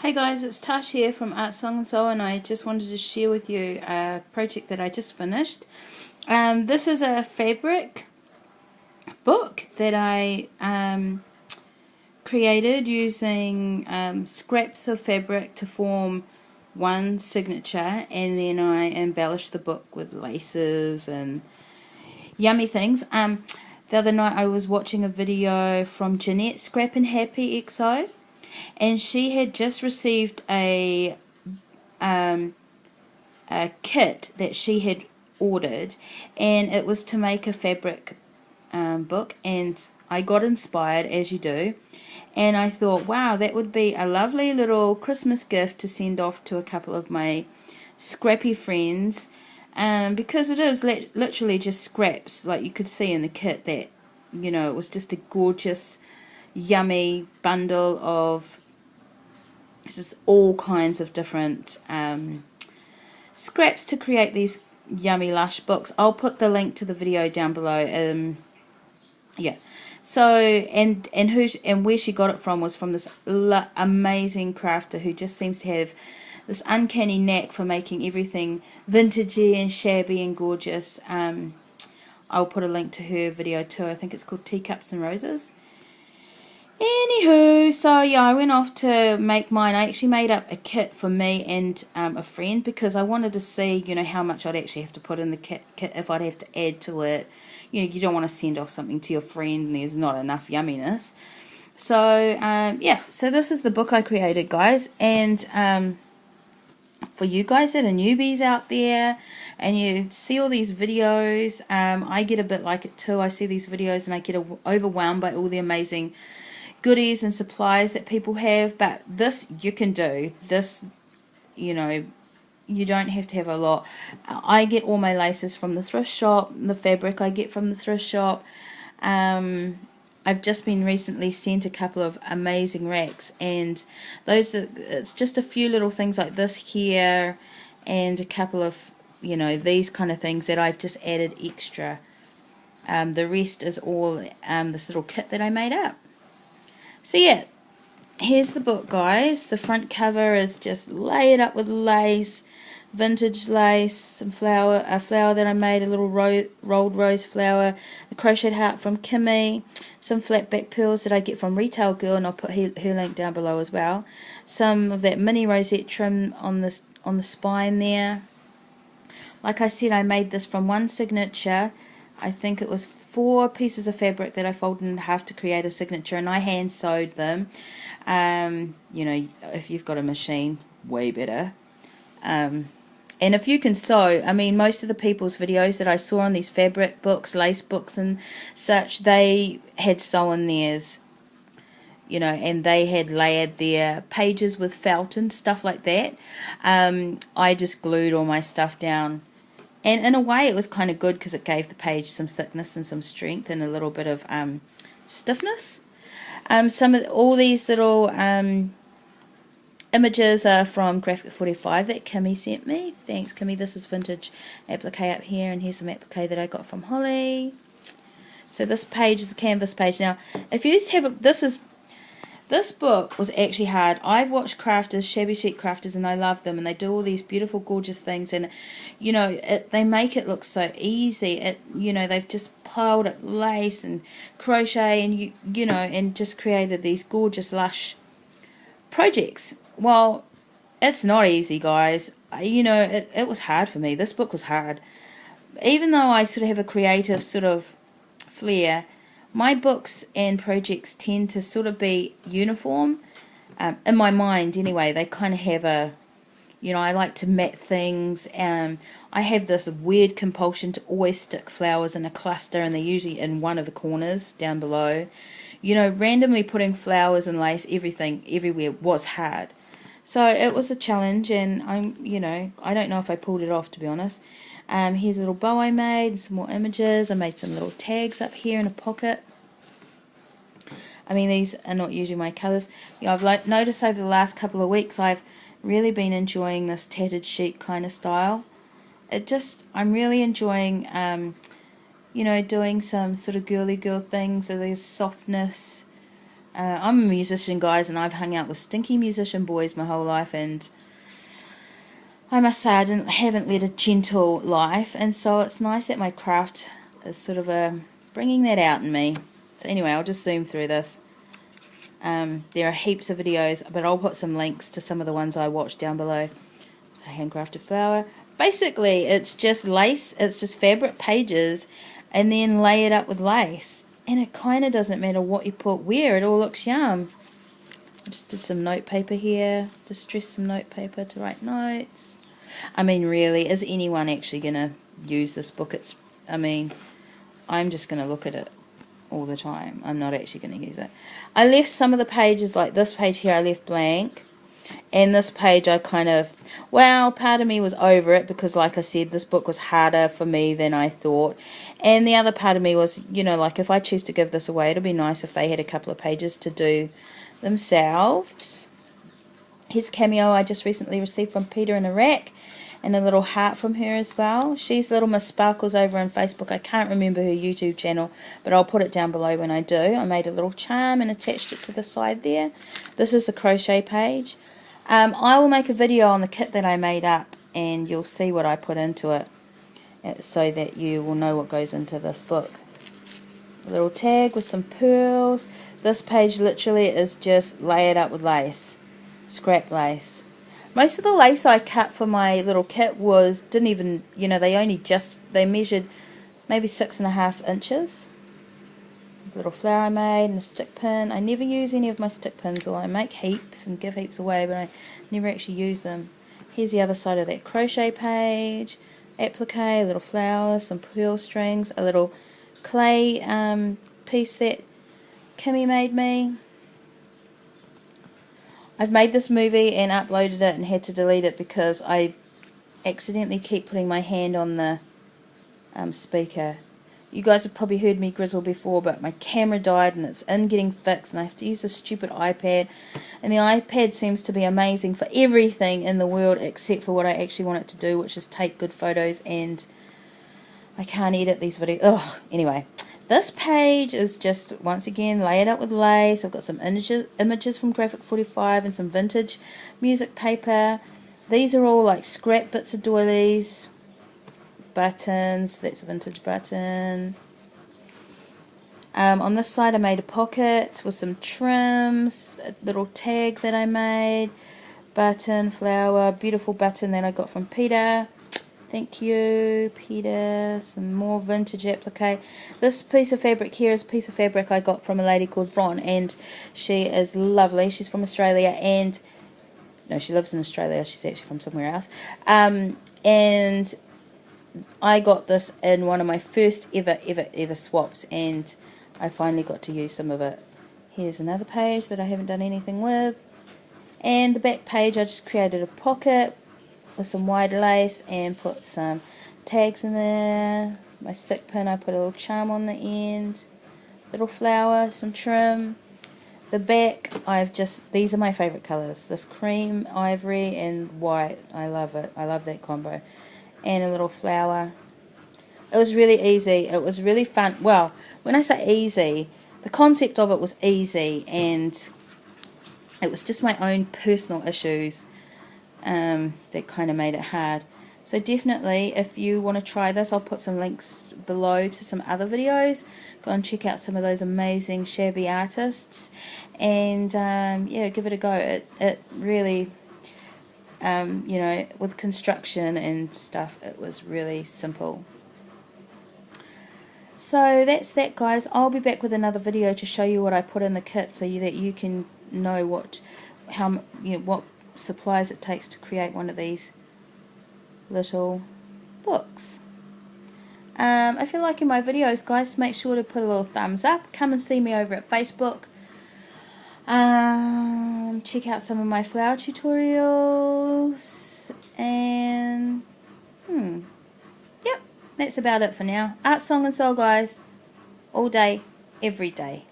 Hey guys, it's Tash here from Art Song and Soul, and I just wanted to share with you a project that I just finished. This is a fabric book that I created using scraps of fabric to form one signature, and then I embellished the book with laces and yummy things. The other night I was watching a video from Jeanette Scrap and Happy XO, and she had just received a kit that she had ordered, and it was to make a fabric book, and I got inspired, as you do, and I thought, wow, that would be a lovely little Christmas gift to send off to a couple of my scrappy friends, because it is literally just scraps, like you could see in the kit that, you know, it was just a gorgeous yummy bundle of just all kinds of different scraps to create these yummy lush books. I'll put the link to the video down below. Yeah, so and where she got it from was from this amazing crafter who just seems to have this uncanny knack for making everything vintagey and shabby and gorgeous. I'll put a link to her video too. I think it's called Teacups and Roses. Anywho, so yeah, I went off to make mine. I actually made up a kit for me and a friend, because I wanted to see, you know, how much I'd actually have to put in the kit if I'd have to add to it. You know, you don't want to send off something to your friend and there's not enough yumminess. So yeah, so this is the book I created, guys, and for you guys that are newbies out there and you see all these videos, I get a bit like it too. I see these videos and I get overwhelmed by all the amazing goodies and supplies that people have, but this you can do. This, you know, you don't have to have a lot. I get all my laces from the thrift shop, the fabric I get from the thrift shop. I've just been recently sent a couple of amazing racks, and it's just a few little things like this here and a couple of, you know, these kind of things that I've just added extra. The rest is all this little kit that I made up. So yeah, here's the book, guys. The front cover is just layered up with lace, vintage lace, some flower, a flower that I made, a little rolled rose flower, a crocheted heart from Kimmy, some flat back pearls that I get from Retail Girl, and I'll put her link down below as well. Some of that mini rosette trim on the spine there. Like I said, I made this from one signature. I think it was 4 pieces of fabric that I folded in half to create a signature, and I hand sewed them. You know, if you've got a machine, way better. And if you can sew, I mean, most of the people's videos that I saw on these fabric books, lace books and such, they had sewn theirs, you know, and they had layered their pages with felt and stuff like that. I just glued all my stuff down. And in a way it was kind of good, because it gave the page some thickness and some strength and a little bit of stiffness. All these little images are from Graphic 45 that Kimmy sent me. Thanks, Kimmy. This is vintage applique up here, and here's some applique that I got from Holly. So this page is a canvas page. Now, if you used to have this book was actually hard. I've watched crafters, shabby chic crafters, and I love them, and they do all these beautiful, gorgeous things, and you know, they make it look so easy. You know, they've just piled up lace and crochet, and you know, and just created these gorgeous, lush projects. Well, it's not easy, guys. You know, it was hard for me. This book was hard, even though I sort of have a creative sort of flair. My books and projects tend to sort of be uniform, in my mind anyway. They kind of have a, you know, I like to mat things. I have this weird compulsion to always stick flowers in a cluster, and they're usually in one of the corners down below. You know, randomly putting flowers and lace everywhere was hard. So it was a challenge, and you know, I don't know if I pulled it off, to be honest. Here's a little bow I made, some more images. I made some little tags up here in a pocket. I mean, these are not usually my colours. You know, I've noticed over the last couple of weeks I've really been enjoying this tattered chic kind of style. I'm really enjoying, you know, doing some sort of girly girl things. So there's softness, I'm a musician, guys, and I've hung out with stinky musician boys my whole life, and I must say haven't led a gentle life, and so it's nice that my craft is sort of bringing that out in me. So anyway, I'll just zoom through this. There are heaps of videos, but I'll put some links to some of the ones I watched down below. So handcrafted flower. Basically, it's just lace, it's just fabric pages, and then lay it up with lace. And it kind of doesn't matter what you put where, it all looks yum. I just did some note paper here, distressed some note paper to write notes. I mean, really, is anyone actually going to use this book? I mean, I'm just going to look at it all the time. I'm not actually going to use it. I left some of the pages, like this page here, I left blank. And this page I kind of, well, part of me was over it because, like I said, this book was harder for me than I thought. And the other part of me was, you know, like if I choose to give this away, it'd be nice if they had a couple of pages to do themselves. Here's a cameo I just recently received from Peter in Iraq, and a little heart from her as well. She's Little Miss Sparkles over on Facebook. I can't remember her YouTube channel, but I'll put it down below when I do. I made a little charm and attached it to the side there. This is the crochet page. I will make a video on the kit that I made up, and you'll see what I put into it, so that you will know what goes into this book. A little tag with some pearls. This page literally is just lay it up with lace, scrap lace. Most of the lace I cut for my little kit didn't even, you know, they measured maybe 6.5 inches. A little flower I made and a stick pin. I never use any of my stick pins, or I make heaps and give heaps away, but I never actually use them. Here's the other side of that crochet page. Applique, a little flower, some pearl strings, a little clay piece that Kimmy made me. I've made this movie and uploaded it and had to delete it because I accidentally keep putting my hand on the speaker. You guys have probably heard me grizzle before, but my camera died and it's in getting fixed, and I have to use a stupid iPad, and the iPad seems to be amazing for everything in the world except for what I actually want it to do, which is take good photos, and I can't edit these videos. Ugh. Anyway, this page is just, once again, lay it up with lace. I've got some images from Graphic 45 and some vintage music paper. These are all like scrap bits of doilies. Buttons, that's a vintage button. On this side I made a pocket with some trims, a little tag that I made, button, flower, beautiful button that I got from Peter. Thank you, Peter. Some more vintage applique. This piece of fabric here is a piece of fabric I got from a lady called Vron, and she is lovely. She's from Australia, and no, she lives in Australia. She's actually from somewhere else. And I got this in one of my first ever swaps, and I finally got to use some of it. Here's another page that I haven't done anything with, and the back page I just created a pocket with some wide lace and put some tags in there. My stick pin, I put a little charm on the end, little flower, some trim. The back, these are my favourite colours, this cream, ivory and white. I love it. I love that combo. And a little flower. It was really easy. It was really fun. Well, when I say easy, the concept of it was easy, and it was just my own personal issues that kind of made it hard. So definitely, if you want to try this, I'll put some links below to some other videos. Go and check out some of those amazing shabby artists, and yeah, give it a go. It really, you know, with construction and stuff, it was really simple. So that's that, guys. I'll be back with another video to show you what I put in the kit, so that you can know what supplies it takes to create one of these little books. If you're liking my videos, guys, make sure to put a little thumbs up. Come and see me over at Facebook. Check out some of my flower tutorials, and yep, that's about it for now. Art, Song and Soul, guys, all day, every day.